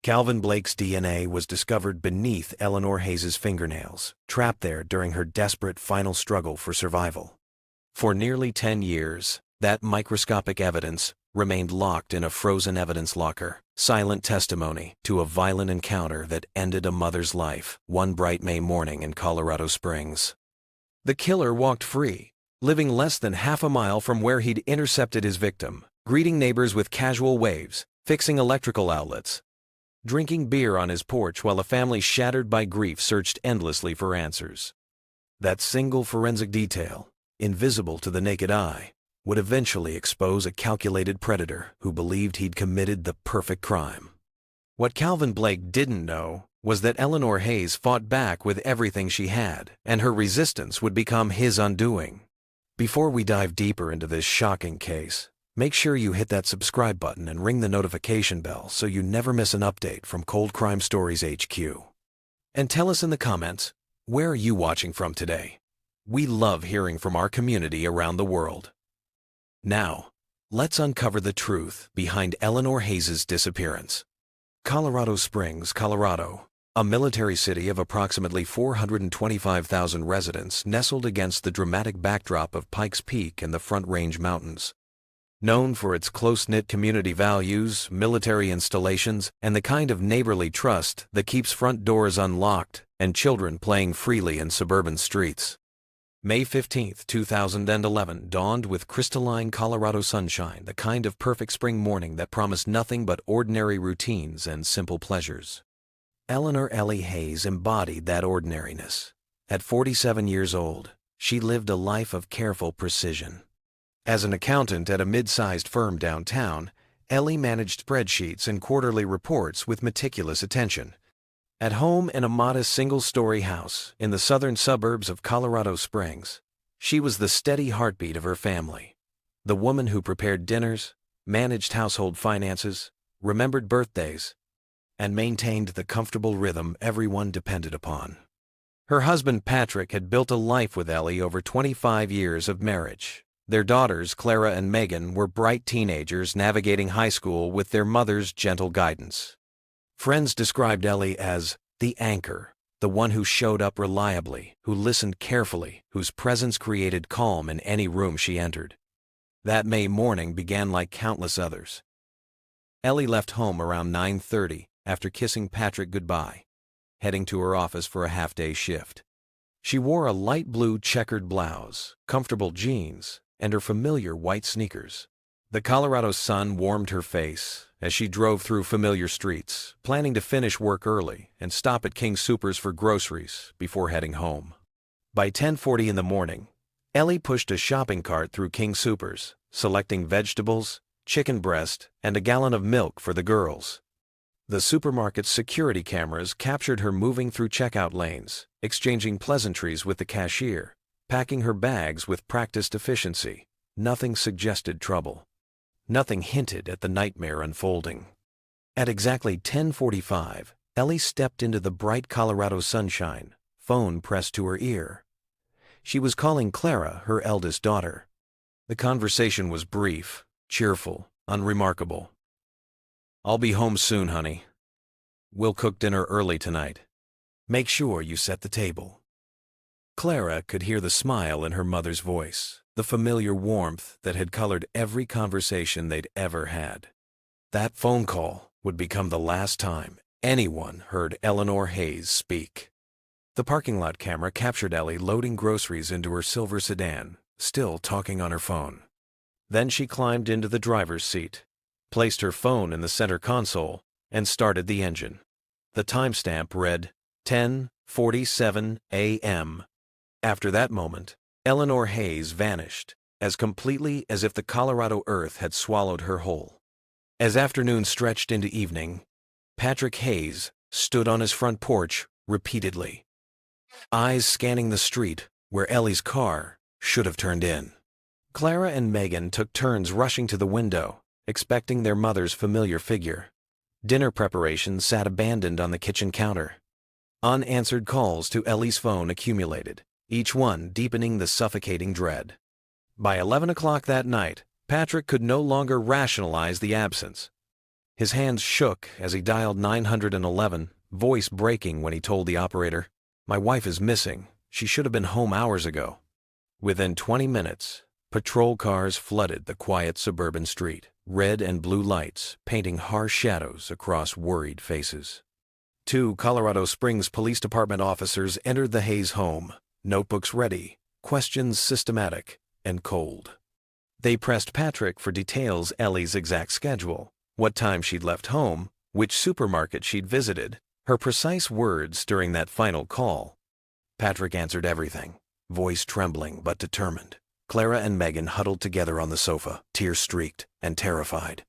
Calvin Blake's DNA was discovered beneath Eleanor Hayes' fingernails, trapped there during her desperate final struggle for survival. For nearly 10 years, that microscopic evidence remained locked in a frozen evidence locker, silent testimony to a violent encounter that ended a mother's life one bright May morning in Colorado Springs. The killer walked free, living less than half a mile from where he'd intercepted his victim, greeting neighbors with casual waves, fixing electrical outlets, drinking beer on his porch while a family shattered by grief searched endlessly for answers. That single forensic detail, invisible to the naked eye, would eventually expose a calculated predator who believed he'd committed the perfect crime. What Calvin Blake didn't know was that Eleanor Hayes fought back with everything she had, and her resistance would become his undoing. Before we dive deeper into this shocking case, make sure you hit that subscribe button and ring the notification bell so you never miss an update from Cold Crime Stories HQ. And tell us in the comments, where are you watching from today? We love hearing from our community around the world. Now, let's uncover the truth behind Eleanor Hayes' disappearance. Colorado Springs, Colorado, a military city of approximately 425,000 residents nestled against the dramatic backdrop of Pikes Peak and the Front Range Mountains. Known for its close-knit community values, military installations, and the kind of neighborly trust that keeps front doors unlocked and children playing freely in suburban streets. May 15, 2011 dawned with crystalline Colorado sunshine, the kind of perfect spring morning that promised nothing but ordinary routines and simple pleasures. Eleanor Ellie Hayes embodied that ordinariness. At 47 years old, she lived a life of careful precision. As an accountant at a mid-sized firm downtown, Ellie managed spreadsheets and quarterly reports with meticulous attention. At home in a modest single-story house in the southern suburbs of Colorado Springs, she was the steady heartbeat of her family. The woman who prepared dinners, managed household finances, remembered birthdays, and maintained the comfortable rhythm everyone depended upon. Her husband Patrick had built a life with Ellie over 25 years of marriage. Their daughters, Clara and Megan, were bright teenagers navigating high school with their mother's gentle guidance. Friends described Ellie as the anchor, the one who showed up reliably, who listened carefully, whose presence created calm in any room she entered. That May morning began like countless others. Ellie left home around 9:30 after kissing Patrick goodbye, heading to her office for a half-day shift. She wore a light blue checkered blouse, comfortable jeans, and her familiar white sneakers. The Colorado sun warmed her face as she drove through familiar streets, planning to finish work early and stop at King Soopers for groceries before heading home. By 10:40 in the morning, Ellie pushed a shopping cart through King Soopers, selecting vegetables, chicken breast, and a gallon of milk for the girls. The supermarket's security cameras captured her moving through checkout lanes, exchanging pleasantries with the cashier, packing her bags with practiced efficiency. Nothing suggested trouble. Nothing hinted at the nightmare unfolding. At exactly 10:45, Ellie stepped into the bright Colorado sunshine, phone pressed to her ear. She was calling Clara, her eldest daughter. The conversation was brief, cheerful, unremarkable. "I'll be home soon, honey. We'll cook dinner early tonight. Make sure you set the table." Clara could hear the smile in her mother's voice, the familiar warmth that had colored every conversation they'd ever had. That phone call would become the last time anyone heard Eleanor Hayes speak. The parking lot camera captured Ellie loading groceries into her silver sedan, still talking on her phone. Then she climbed into the driver's seat, placed her phone in the center console, and started the engine. The timestamp read 10:47 a.m. After that moment, Eleanor Hayes vanished, as completely as if the Colorado earth had swallowed her whole. As afternoon stretched into evening, Patrick Hayes stood on his front porch repeatedly, eyes scanning the street where Ellie's car should have turned in. Clara and Megan took turns rushing to the window, expecting their mother's familiar figure. Dinner preparations sat abandoned on the kitchen counter. Unanswered calls to Ellie's phone accumulated, each one deepening the suffocating dread. By 11 o'clock that night, Patrick could no longer rationalize the absence. His hands shook as he dialed 911, voice breaking when he told the operator, "My wife is missing. She should have been home hours ago." Within 20 minutes, patrol cars flooded the quiet suburban street, red and blue lights painting harsh shadows across worried faces. 2 Colorado Springs Police Department officers entered the Hayes home, notebooks ready, questions systematic and cold. They pressed Patrick for details: Ellie's exact schedule, what time she'd left home, which supermarket she'd visited, her precise words during that final call. Patrick answered everything, voice trembling but determined. Clara and Megan huddled together on the sofa, tear-streaked and terrified.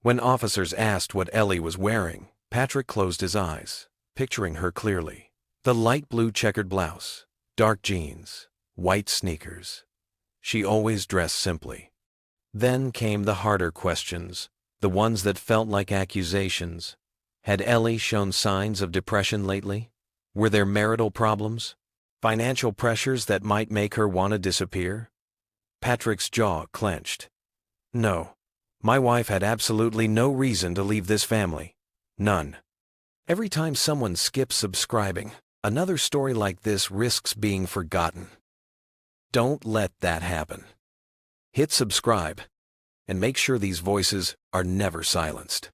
When officers asked what Ellie was wearing, Patrick closed his eyes, picturing her clearly. The light blue checkered blouse, dark jeans, white sneakers. She always dressed simply. Then came the harder questions, the ones that felt like accusations. Had Ellie shown signs of depression lately? Were there marital problems? Financial pressures that might make her want to disappear? Patrick's jaw clenched. No. My wife had absolutely no reason to leave this family. None. Every time someone skips subscribing, another story like this risks being forgotten. Don't let that happen. Hit subscribe, and make sure these voices are never silenced.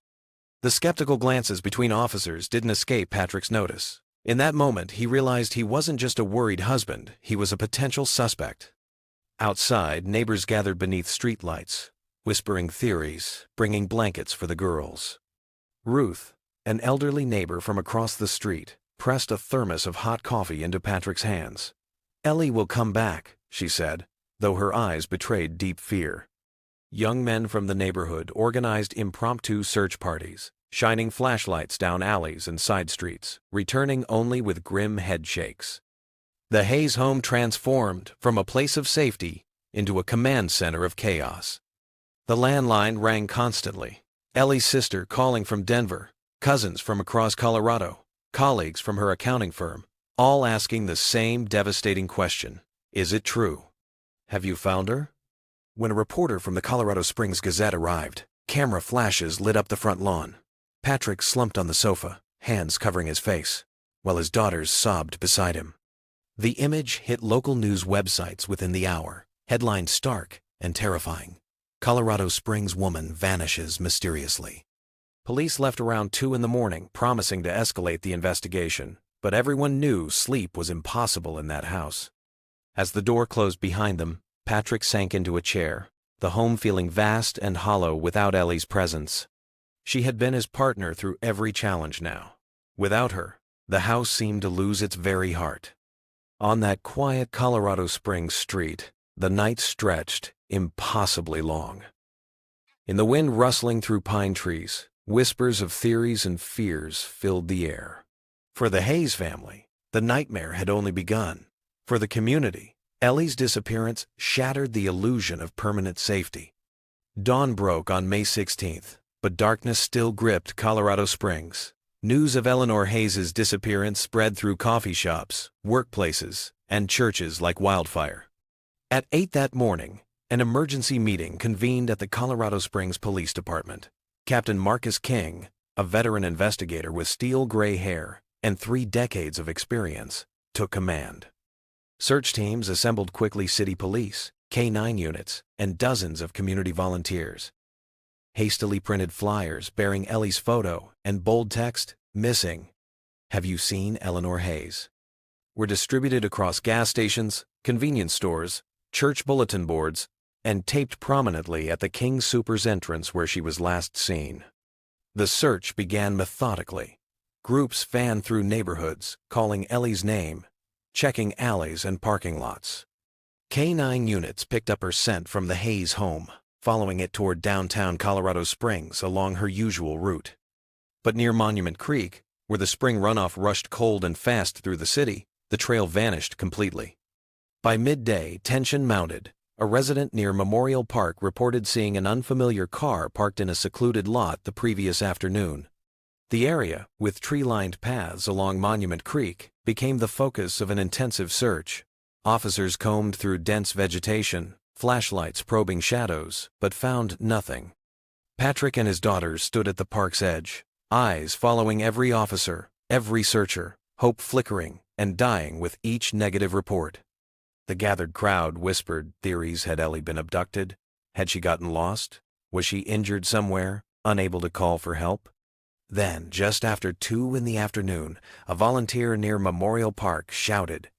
The skeptical glances between officers didn't escape Patrick's notice. In that moment, he realized he wasn't just a worried husband, he was a potential suspect. Outside, neighbors gathered beneath streetlights, whispering theories, bringing blankets for the girls. Ruth, an elderly neighbor from across the street, pressed a thermos of hot coffee into Patrick's hands. "Ellie will come back," she said, though her eyes betrayed deep fear. Young men from the neighborhood organized impromptu search parties, shining flashlights down alleys and side streets, returning only with grim headshakes. The Hayes home transformed from a place of safety into a command center of chaos. The landline rang constantly. Ellie's sister calling from Denver, cousins from across Colorado, colleagues from her accounting firm, all asking the same devastating question: is it true? Have you found her? When a reporter from the Colorado Springs Gazette arrived, camera flashes lit up the front lawn. Patrick slumped on the sofa, hands covering his face, while his daughters sobbed beside him. The image hit local news websites within the hour, headlines stark and terrifying. Colorado Springs woman vanishes mysteriously. Police left around 2 in the morning, promising to escalate the investigation, but everyone knew sleep was impossible in that house. As the door closed behind them, Patrick sank into a chair, the home feeling vast and hollow without Ellie's presence. She had been his partner through every challenge now. Without her, the house seemed to lose its very heart. On that quiet Colorado Springs street, the night stretched impossibly long. In the wind rustling through pine trees, whispers of theories and fears filled the air. For the Hayes family, the nightmare had only begun. For the community, Ellie's disappearance shattered the illusion of permanent safety. Dawn broke on May 16th, but darkness still gripped Colorado Springs. News of Eleanor Hayes' disappearance spread through coffee shops, workplaces, and churches like wildfire. At 8 that morning, an emergency meeting convened at the Colorado Springs Police Department. Captain Marcus King, a veteran investigator with steel-gray hair and 3 decades of experience, took command. Search teams assembled quickly: city police, K-9 units, and dozens of community volunteers. Hastily printed flyers bearing Ellie's photo and bold text, "Missing. Have you seen Eleanor Hayes?" were distributed across gas stations, convenience stores, church bulletin boards, and taped prominently at the King Soopers entrance where she was last seen. The search began methodically. Groups fanned through neighborhoods, calling Ellie's name, checking alleys and parking lots. K-9 units picked up her scent from the Hayes home, following it toward downtown Colorado Springs along her usual route. But near Monument Creek, where the spring runoff rushed cold and fast through the city, the trail vanished completely. By midday, tension mounted. A resident near Memorial Park reported seeing an unfamiliar car parked in a secluded lot the previous afternoon. The area, with tree-lined paths along Monument Creek, became the focus of an intensive search. Officers combed through dense vegetation, flashlights probing shadows, but found nothing. Patrick and his daughters stood at the park's edge, eyes following every officer, every searcher, hope flickering and dying with each negative report. The gathered crowd whispered theories. Had Ellie been abducted? Had she gotten lost? Was she injured somewhere, unable to call for help? Then, just after 2 in the afternoon, a volunteer near Memorial Park shouted.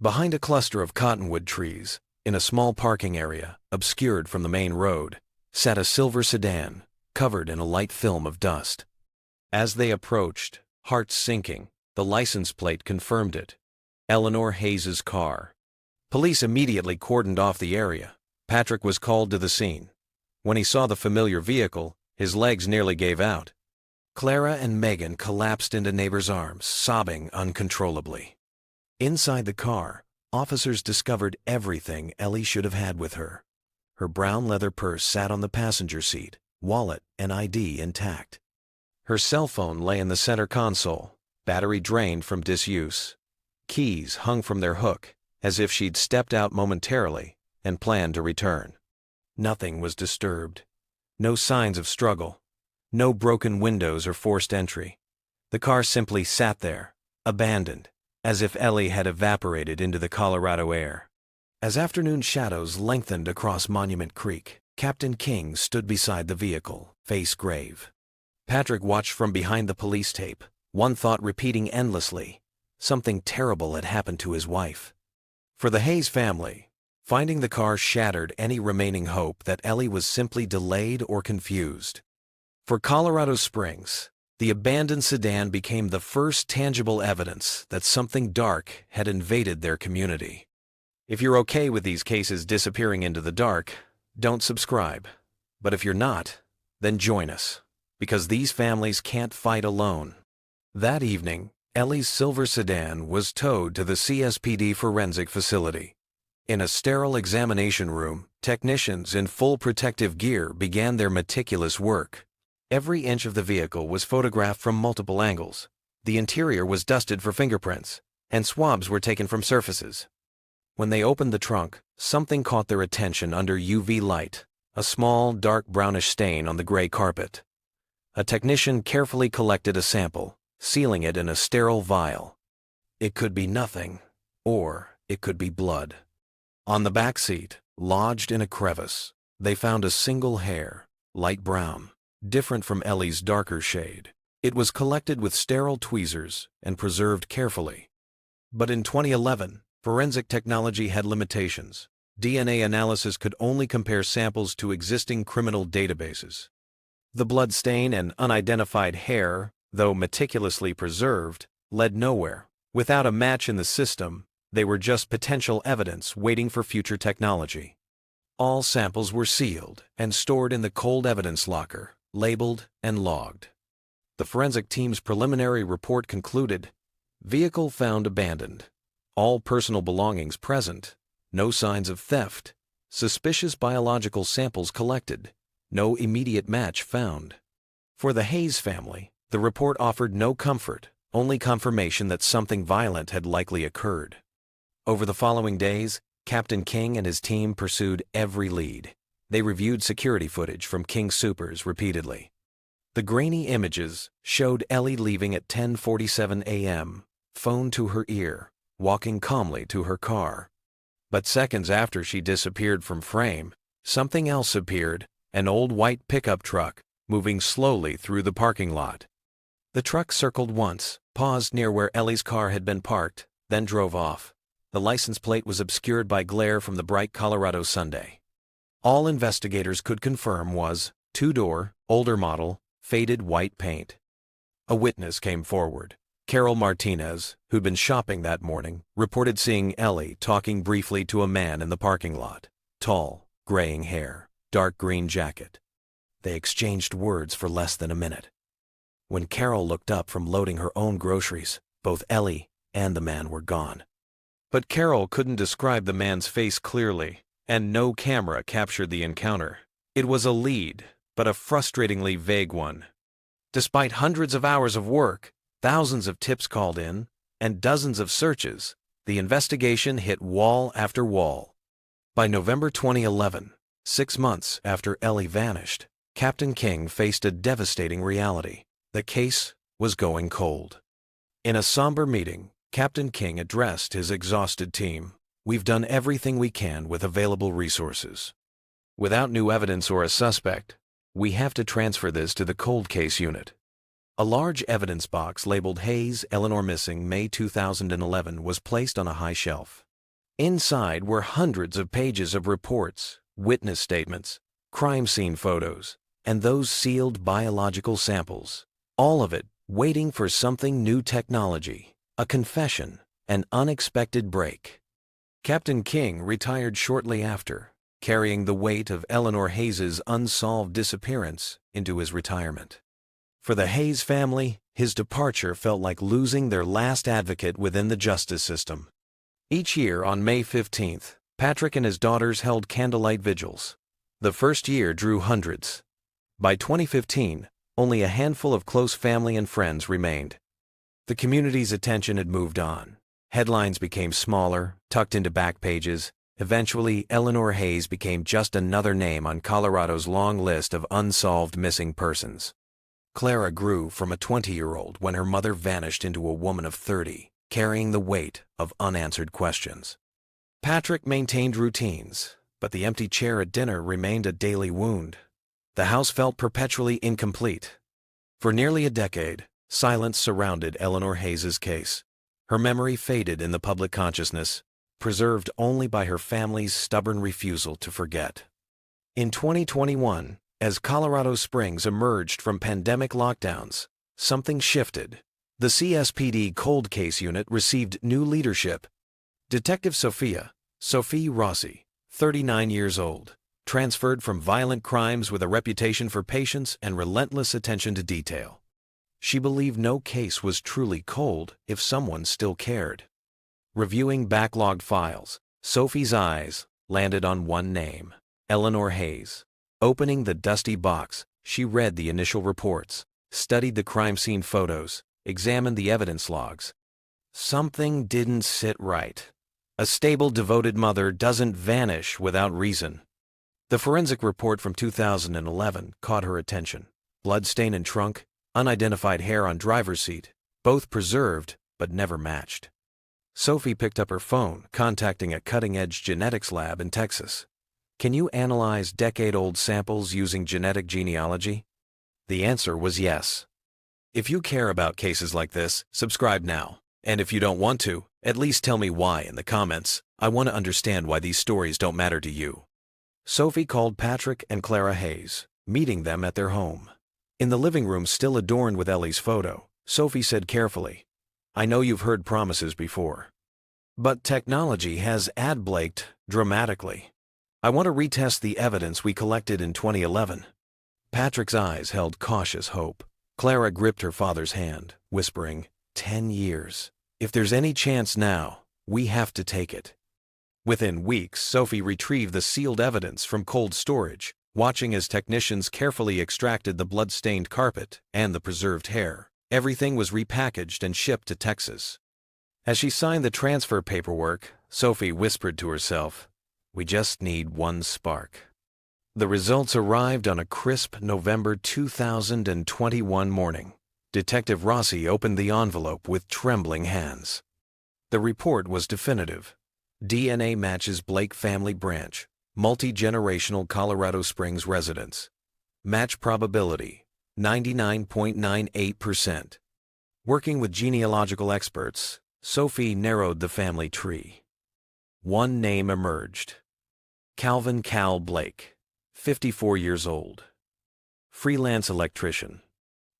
Behind a cluster of cottonwood trees, in a small parking area, obscured from the main road, sat a silver sedan, covered in a light film of dust. As they approached, hearts sinking, the license plate confirmed it. Eleanor Hayes' car. Police immediately cordoned off the area. Patrick was called to the scene. When he saw the familiar vehicle, his legs nearly gave out. Clara and Megan collapsed into neighbors' arms, sobbing uncontrollably. Inside the car, officers discovered everything Ellie should have had with her. Her brown leather purse sat on the passenger seat, wallet and ID intact. Her cell phone lay in the center console, battery drained from disuse. Keys hung from their hook, as if she'd stepped out momentarily and planned to return. Nothing was disturbed. No signs of struggle. No broken windows or forced entry. The car simply sat there, abandoned, as if Ellie had evaporated into the Colorado air. As afternoon shadows lengthened across Monument Creek, Captain King stood beside the vehicle, face grave. Patrick watched from behind the police tape, one thought repeating endlessly. Something terrible had happened to his wife. For the Hayes family, finding the car shattered any remaining hope that Ellie was simply delayed or confused. For Colorado Springs, the abandoned sedan became the first tangible evidence that something dark had invaded their community. If you're okay with these cases disappearing into the dark, don't subscribe. But if you're not, then join us, because these families can't fight alone. That evening, Ellie's silver sedan was towed to the CSPD forensic facility. In a sterile examination room, technicians in full protective gear began their meticulous work. Every inch of the vehicle was photographed from multiple angles. The interior was dusted for fingerprints, and swabs were taken from surfaces. When they opened the trunk, something caught their attention under UV light, a small, dark brownish stain on the gray carpet. A technician carefully collected a sample, sealing it in a sterile vial. It could be nothing, or it could be blood. On the back seat, lodged in a crevice, they found a single hair, light brown, different from Ellie's darker shade. It was collected with sterile tweezers and preserved carefully. But in 2011, forensic technology had limitations. DNA analysis could only compare samples to existing criminal databases. The blood stain and unidentified hair, though meticulously preserved, led nowhere. Without a match in the system, they were just potential evidence waiting for future technology. All samples were sealed and stored in the cold evidence locker, labeled and logged. The forensic team's preliminary report concluded, vehicle found abandoned. All personal belongings present. No signs of theft. Suspicious biological samples collected. No immediate match found. For the Hayes family, the report offered no comfort, only confirmation that something violent had likely occurred. Over the following days, Captain King and his team pursued every lead. They reviewed security footage from King Soopers repeatedly. The grainy images showed Ellie leaving at 10:47 a.m., phone to her ear, walking calmly to her car. But seconds after she disappeared from frame, something else appeared, an old white pickup truck, moving slowly through the parking lot. The truck circled once, paused near where Ellie's car had been parked, then drove off. The license plate was obscured by glare from the bright Colorado Sunday. All investigators could confirm was two-door, older model, faded white paint. A witness came forward. Carol Martinez, who'd been shopping that morning, reported seeing Ellie talking briefly to a man in the parking lot. Tall, graying hair, dark green jacket. They exchanged words for less than a minute. When Carol looked up from loading her own groceries, both Ellie and the man were gone. But Carol couldn't describe the man's face clearly, and no camera captured the encounter. It was a lead, but a frustratingly vague one. Despite hundreds of hours of work, thousands of tips called in, and dozens of searches, the investigation hit wall after wall. By November 2011, 6 months after Ellie vanished, Captain King faced a devastating reality. The case was going cold. In a somber meeting, Captain King addressed his exhausted team. "We've done everything we can with available resources. Without new evidence or a suspect, we have to transfer this to the cold case unit." A large evidence box labeled Hayes, Eleanor missing, May 2011 was placed on a high shelf. Inside were hundreds of pages of reports, witness statements, crime scene photos, and those sealed biological samples. All of it waiting for something: new technology, a confession, an unexpected break. Captain King retired shortly after, carrying the weight of Eleanor Hayes' unsolved disappearance into his retirement. For the Hayes family, his departure felt like losing their last advocate within the justice system. Each year on May 15th, Patrick and his daughters held candlelight vigils. The first year drew hundreds. By 2015, only a handful of close family and friends remained. The community's attention had moved on. Headlines became smaller, tucked into back pages. Eventually, Eleanor Hayes became just another name on Colorado's long list of unsolved missing persons. Clara grew from a 20-year-old when her mother vanished into a woman of 30, carrying the weight of unanswered questions. Patrick maintained routines, but the empty chair at dinner remained a daily wound. The house felt perpetually incomplete. For nearly a decade, silence surrounded Eleanor Hayes' case. Her memory faded in the public consciousness, preserved only by her family's stubborn refusal to forget. In 2021, as Colorado Springs emerged from pandemic lockdowns, something shifted. The CSPD Cold Case Unit received new leadership. Detective Sophie Rossi, 39 years old, transferred from violent crimes with a reputation for patience and relentless attention to detail. She believed no case was truly cold if someone still cared. Reviewing backlogged files, Sophie's eyes landed on one name: Eleanor Hayes. Opening the dusty box, she read the initial reports, studied the crime scene photos, examined the evidence logs. Something didn't sit right. A stable, devoted mother doesn't vanish without reason. The forensic report from 2011 caught her attention. Bloodstain in trunk, unidentified hair on driver's seat, both preserved but never matched. Sophie picked up her phone, contacting a cutting-edge genetics lab in Texas. "Can you analyze decade-old samples using genetic genealogy?" The answer was yes. If you care about cases like this, subscribe now. And if you don't want to, at least tell me why in the comments. I want to understand why these stories don't matter to you. Sophie called Patrick and Clara Hayes, meeting them at their home. In the living room still adorned with Ellie's photo, Sophie said carefully, "I know you've heard promises before, but technology has ad-blaked dramatically. I want to retest the evidence we collected in 2011. Patrick's eyes held cautious hope. Clara gripped her father's hand, whispering, 10 years. If there's any chance now, we have to take it. Within weeks, Sophie retrieved the sealed evidence from cold storage, watching as technicians carefully extracted the blood-stained carpet and the preserved hair. Everything was repackaged and shipped to Texas. As she signed the transfer paperwork, Sophie whispered to herself, "We just need one spark." The results arrived on a crisp November 2021 morning. Detective Rossi opened the envelope with trembling hands. The report was definitive. DNA matches Blake family branch, multi-generational Colorado Springs residence. Match probability, 99.98%. Working with genealogical experts, Sophie narrowed the family tree. One name emerged: Calvin "Cal" Blake, 54 years old. Freelance electrician.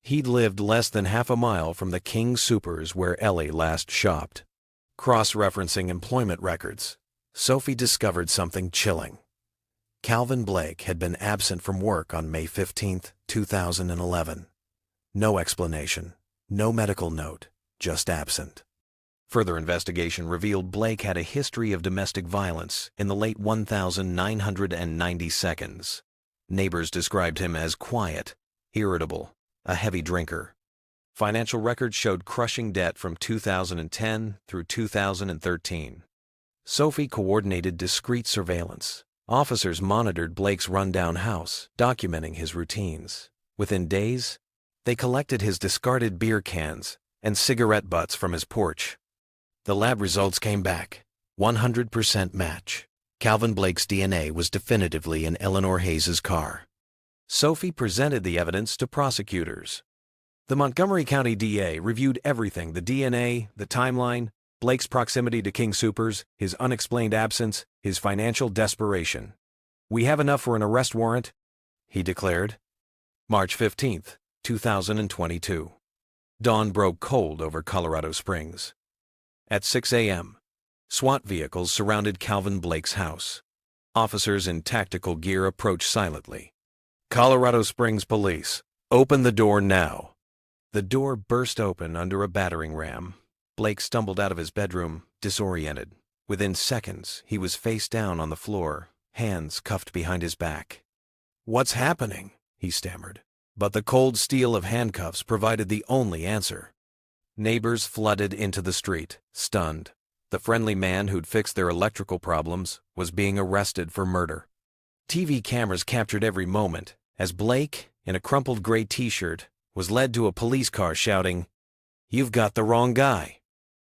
He'd lived less than half a mile from the King Soopers where Ellie last shopped. Cross-referencing employment records, Sophie discovered something chilling. Calvin Blake had been absent from work on May 15, 2011. No explanation, no medical note, just absent. Further investigation revealed Blake had a history of domestic violence in the late 1990 seconds. Neighbors described him as quiet, irritable, a heavy drinker. Financial records showed crushing debt from 2010 through 2013. Sophie coordinated discreet surveillance, Officers monitored Blake's rundown house, documenting his routines. Within days, they collected his discarded beer cans and cigarette butts from his porch. The lab results came back. 100% match. Calvin Blake's DNA was definitively in Eleanor Hayes' car. Sophie presented the evidence to prosecutors. The Montgomery County DA reviewed everything: the DNA, the timeline, Blake's proximity to King Soopers, his unexplained absence, his financial desperation. "We have enough for an arrest warrant," he declared. March 15, 2022. Dawn broke cold over Colorado Springs. At 6 a.m., SWAT vehicles surrounded Calvin Blake's house. Officers in tactical gear approached silently. "Colorado Springs Police, open the door now." The door burst open under a battering ram. Blake stumbled out of his bedroom, disoriented. Within seconds, he was face down on the floor, hands cuffed behind his back. "What's happening?" he stammered. But the cold steel of handcuffs provided the only answer. Neighbors flooded into the street, stunned. The friendly man who'd fixed their electrical problems was being arrested for murder. TV cameras captured every moment as Blake, in a crumpled gray t-shirt, was led to a police car shouting, "You've got the wrong guy."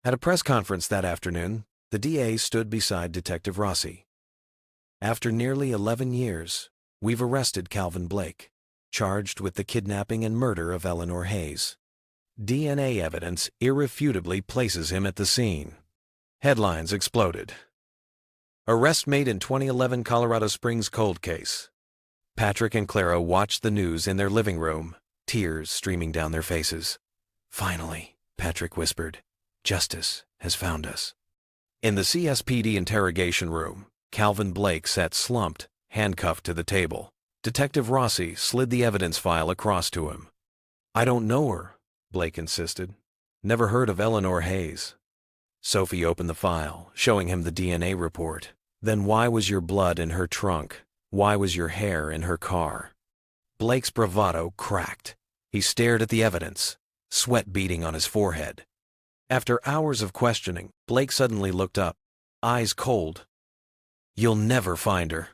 At a press conference that afternoon, the DA stood beside Detective Rossi. "After nearly 11 years, we've arrested Calvin Blake, charged with the kidnapping and murder of Eleanor Hayes. DNA evidence irrefutably places him at the scene." Headlines exploded. Arrest made in 2011 Colorado Springs cold case. Patrick and Clara watched the news in their living room, tears streaming down their faces. "Finally," Patrick whispered, "justice has found us." In the CSPD interrogation room, Calvin Blake sat slumped, handcuffed to the table. Detective Rossi slid the evidence file across to him. "I don't know her," Blake insisted. "Never heard of Eleanor Hayes." Sophie opened the file, showing him the DNA report. "Then why was your blood in her trunk? Why was your hair in her car?" Blake's bravado cracked. He stared at the evidence, sweat beading on his forehead. After hours of questioning, Blake suddenly looked up, eyes cold. "You'll never find her."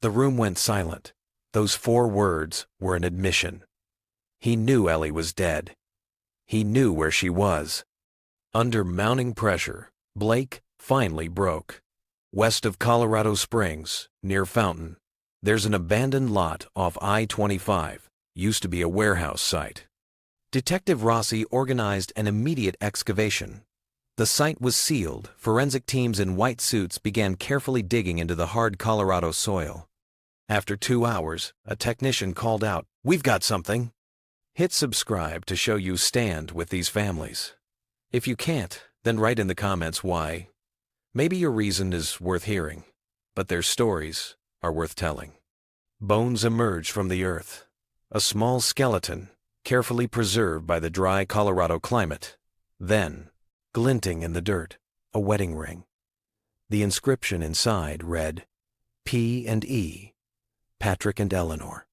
The room went silent. Those 4 words were an admission. He knew Ellie was dead. He knew where she was. Under mounting pressure, Blake finally broke. "West of Colorado Springs, near Fountain, there's an abandoned lot off I-25, used to be a warehouse site." Detective Rossi organized an immediate excavation. The site was sealed. Forensic teams in white suits began carefully digging into the hard Colorado soil. After 2 hours, a technician called out, "We've got something." Hit subscribe to show you stand with these families. If you can't, then write in the comments why. Maybe your reason is worth hearing, but their stories are worth telling. Bones emerged from the earth. A small skeleton, carefully preserved by the dry Colorado climate. Then, glinting in the dirt, a wedding ring. The inscription inside read, P and E, Patrick and Eleanor.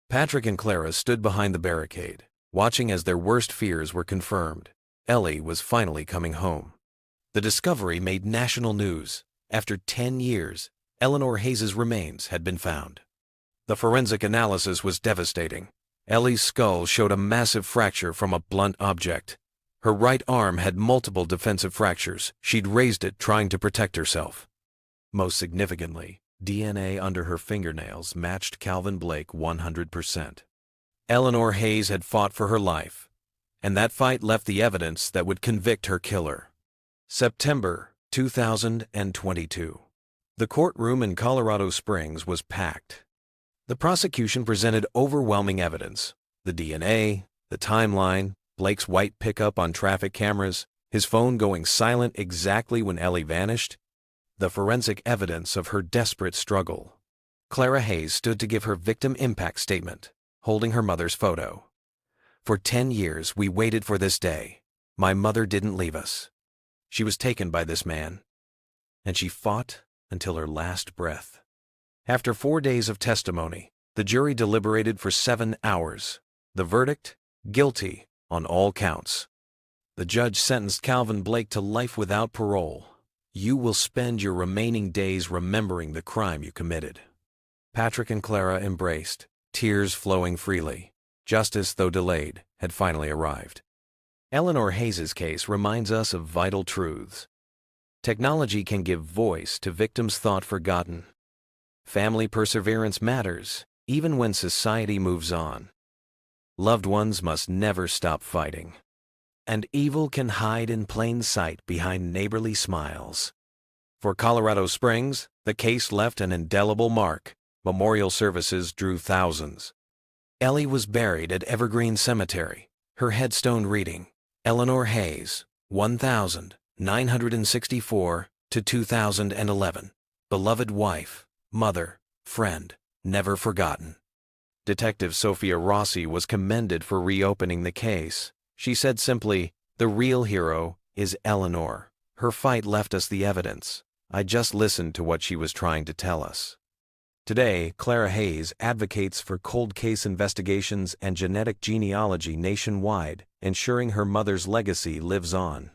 Patrick and Clara stood behind the barricade, watching as their worst fears were confirmed. Ellie was finally coming home. The discovery made national news. After 10 years, Eleanor Hayes' remains had been found. The forensic analysis was devastating. Ellie's skull showed a massive fracture from a blunt object. Her right arm had multiple defensive fractures. She'd raised it trying to protect herself. Most significantly, DNA under her fingernails matched Calvin Blake 100%. Eleanor Hayes had fought for her life, and that fight left the evidence that would convict her killer. September 2022. The courtroom in Colorado Springs was packed. The prosecution presented overwhelming evidence: the DNA, the timeline, Blake's white pickup on traffic cameras, his phone going silent exactly when Ellie vanished, the forensic evidence of her desperate struggle. Clara Hayes stood to give her victim impact statement, holding her mother's photo. "For 10 years, we waited for this day. My mother didn't leave us. She was taken by this man, and she fought until her last breath." After 4 days of testimony, the jury deliberated for 7 hours. The verdict? Guilty on all counts. The judge sentenced Calvin Blake to life without parole. you will spend your remaining days remembering the crime you committed." Patrick and Clara embraced, tears flowing freely. Justice, though delayed, had finally arrived. Eleanor Hayes' case reminds us of vital truths. Technology can give voice to victims thought forgotten. Family perseverance matters, even when society moves on. Loved ones must never stop fighting. And evil can hide in plain sight behind neighborly smiles. For Colorado Springs, the case left an indelible mark. Memorial services drew thousands. Ellie was buried at Evergreen Cemetery, her headstone reading, Eleanor Hayes, 1964 to 2011. Beloved wife, mother, friend, never forgotten. Detective Sophia Rossi was commended for reopening the case. She said simply, "The real hero is Eleanor. Her fight left us the evidence. I just listened to what she was trying to tell us." Today, Clara Hayes advocates for cold case investigations and genetic genealogy nationwide, ensuring her mother's legacy lives on.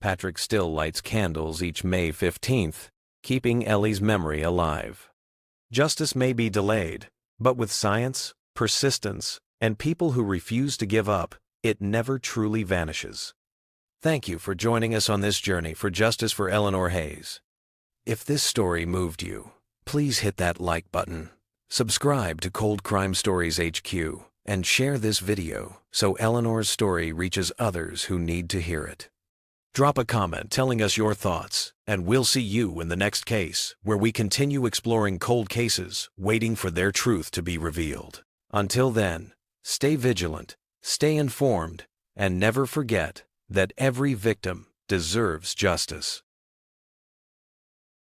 Patrick still lights candles each May 15th, keeping Ellie's memory alive. Justice may be delayed, but with science, persistence, and people who refuse to give up, it never truly vanishes. Thank you for joining us on this journey for justice for Eleanor Hayes. If this story moved you, please hit that like button, subscribe to Cold Crime Stories HQ, and share this video so Eleanor's story reaches others who need to hear it. Drop a comment telling us your thoughts, and we'll see you in the next case, where we continue exploring cold cases, waiting for their truth to be revealed. Until then, stay vigilant, stay informed, and never forget that every victim deserves justice.